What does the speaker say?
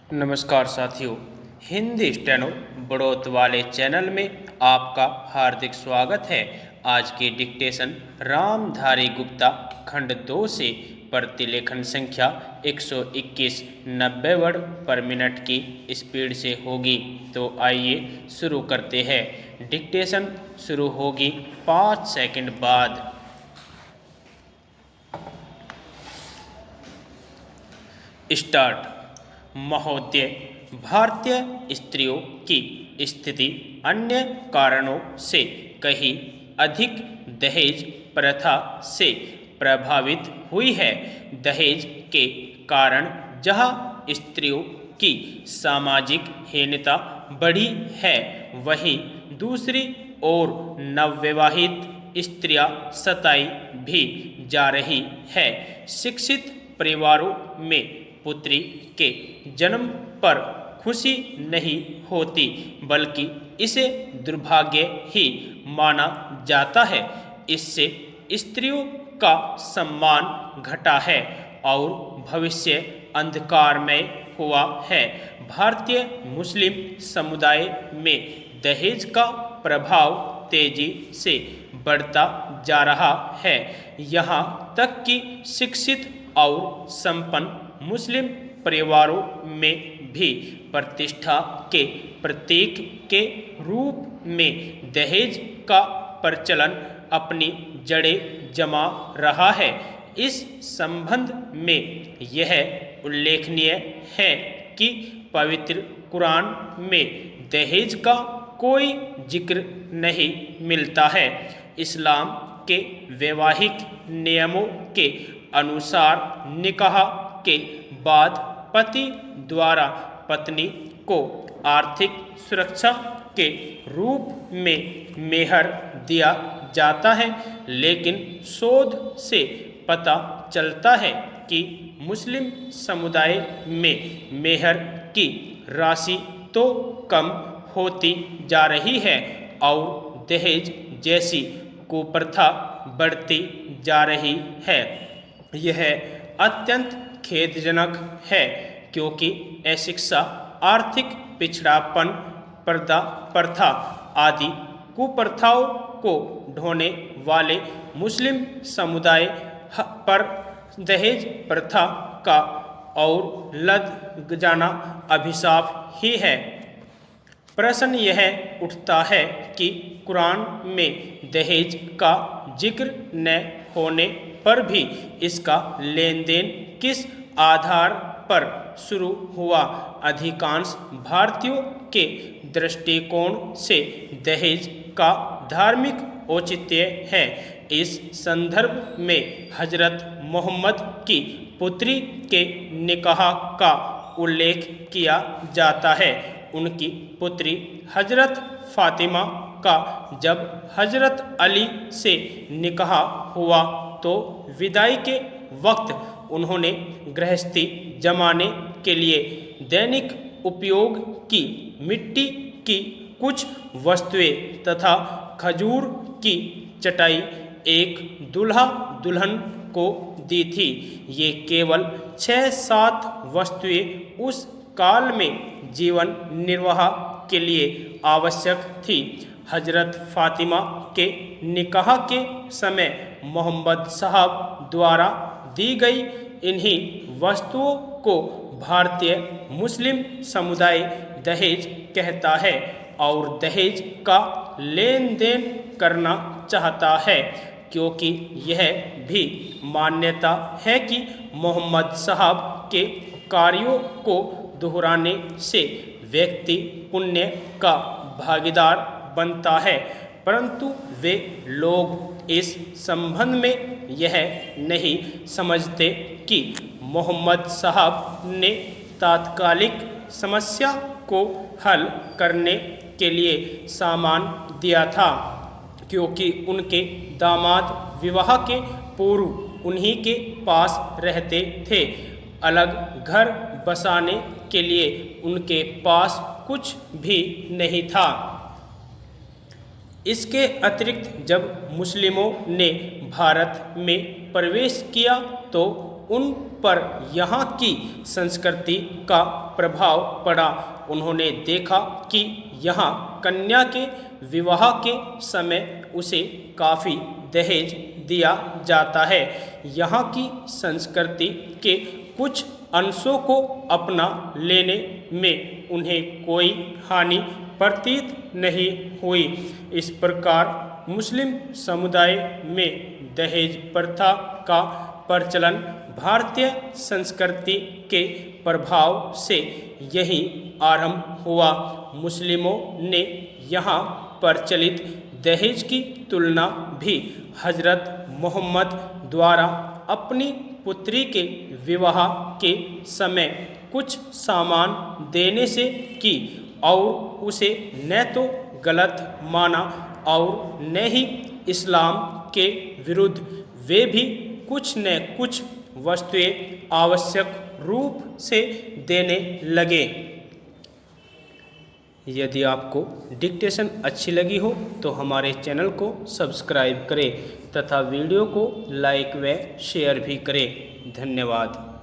नमस्कार साथियों, हिंदी स्टेनो बढ़ोत वाले चैनल में आपका हार्दिक स्वागत है। आज की डिक्टेशन रामधारी गुप्ता खंड 2 से प्रतिलेखन संख्या 121 90 वर्ड पर मिनट की स्पीड से होगी। तो आइए शुरू करते हैं। डिक्टेशन शुरू होगी 5 सेकंड बाद। स्टार्ट। महोदय, भारतीय स्त्रियों की स्थिति अन्य कारणों से कहीं अधिक दहेज प्रथा से प्रभावित हुई है। दहेज के कारण जहां स्त्रियों की सामाजिक हीनता बढ़ी है, वहीं दूसरी ओर नवविवाहित स्त्रियां सताई भी जा रही है। शिक्षित परिवारों में पुत्री के जन्म पर खुशी नहीं होती, बल्कि इसे दुर्भाग्य ही माना जाता है। इससे स्त्रियों का सम्मान घटा है और भविष्य अंधकारमय हुआ है। भारतीय मुस्लिम समुदाय में दहेज का प्रभाव तेजी से बढ़ता जा रहा है। यहाँ तक कि शिक्षित और संपन्न मुस्लिम परिवारों में भी प्रतिष्ठा के प्रतीक के रूप में दहेज का प्रचलन अपनी जड़ें जमा रहा है। इस संबंध में यह उल्लेखनीय है कि पवित्र कुरान में दहेज का कोई जिक्र नहीं मिलता है। इस्लाम के वैवाहिक नियमों के अनुसार निकाह के बाद पति द्वारा पत्नी को आर्थिक सुरक्षा के रूप में मेहर दिया जाता है, लेकिन शोध से पता चलता है कि मुस्लिम समुदाय में मेहर की राशि तो कम होती जा रही है और दहेज जैसी कुप्रथा बढ़ती जा रही है। यह अत्यंत खेदजनक है, क्योंकि अशिक्षा, आर्थिक पिछड़ापन, पर्दा प्रथा आदि कुप्रथाओं को ढोने वाले मुस्लिम समुदाय पर दहेज प्रथा का और लद जाना अभिशाप ही है। प्रश्न यह उठता है कि कुरान में दहेज का जिक्र न होने पर भी इसका लेन देन किस आधार पर शुरू हुआ। अधिकांश भारतीयों के दृष्टिकोण से दहेज का धार्मिक औचित्य है। इस संदर्भ में हजरत मोहम्मद की पुत्री के निकाह का उल्लेख किया जाता है। उनकी पुत्री हजरत फातिमा का जब हजरत अली से निकाह हुआ तो विदाई के वक्त उन्होंने गृहस्थी जमाने के लिए दैनिक उपयोग की मिट्टी की कुछ वस्तुएं तथा खजूर की चटाई एक दूल्हा दुल्हन को दी थी। ये केवल 6-7 वस्तुएं उस काल में जीवन निर्वाह के लिए आवश्यक थी। हजरत फातिमा के निकाह के समय मोहम्मद साहब द्वारा दी गई इन्हीं वस्तुओं को भारतीय मुस्लिम समुदाय दहेज कहता है और दहेज का लेन देन करना चाहता है, क्योंकि यह भी मान्यता है कि मोहम्मद साहब के कार्यों को दोहराने से व्यक्ति पुण्य का भागीदार बनता है। परंतु वे लोग इस संबंध में यह नहीं समझते कि मोहम्मद साहब ने तात्कालिक समस्या को हल करने के लिए सामान दिया था, क्योंकि उनके दामाद विवाह के पूर्व उन्हीं के पास रहते थे। अलग घर बसाने के लिए उनके पास कुछ भी नहीं था। इसके अतिरिक्त जब मुस्लिमों ने भारत में प्रवेश किया तो उन पर यहाँ की संस्कृति का प्रभाव पड़ा। उन्होंने देखा कि यहाँ कन्या के विवाह के समय उसे काफ़ी दहेज दिया जाता है। यहाँ की संस्कृति के कुछ अंशों को अपना लेने में उन्हें कोई हानि प्रतीत नहीं हुई। इस प्रकार मुस्लिम समुदाय में दहेज प्रथा का प्रचलन भारतीय संस्कृति के प्रभाव से यही आरंभ हुआ। मुस्लिमों ने यहाँ प्रचलित दहेज की तुलना भी हजरत मोहम्मद द्वारा अपनी पुत्री के विवाह के समय कुछ सामान देने से की और उसे न तो गलत माना और न ही इस्लाम के विरुद्ध। वे भी कुछ न कुछ वस्तुएं आवश्यक रूप से देने लगे। यदि आपको डिक्टेशन अच्छी लगी हो तो हमारे चैनल को सब्सक्राइब करें तथा वीडियो को लाइक व शेयर भी करें। धन्यवाद।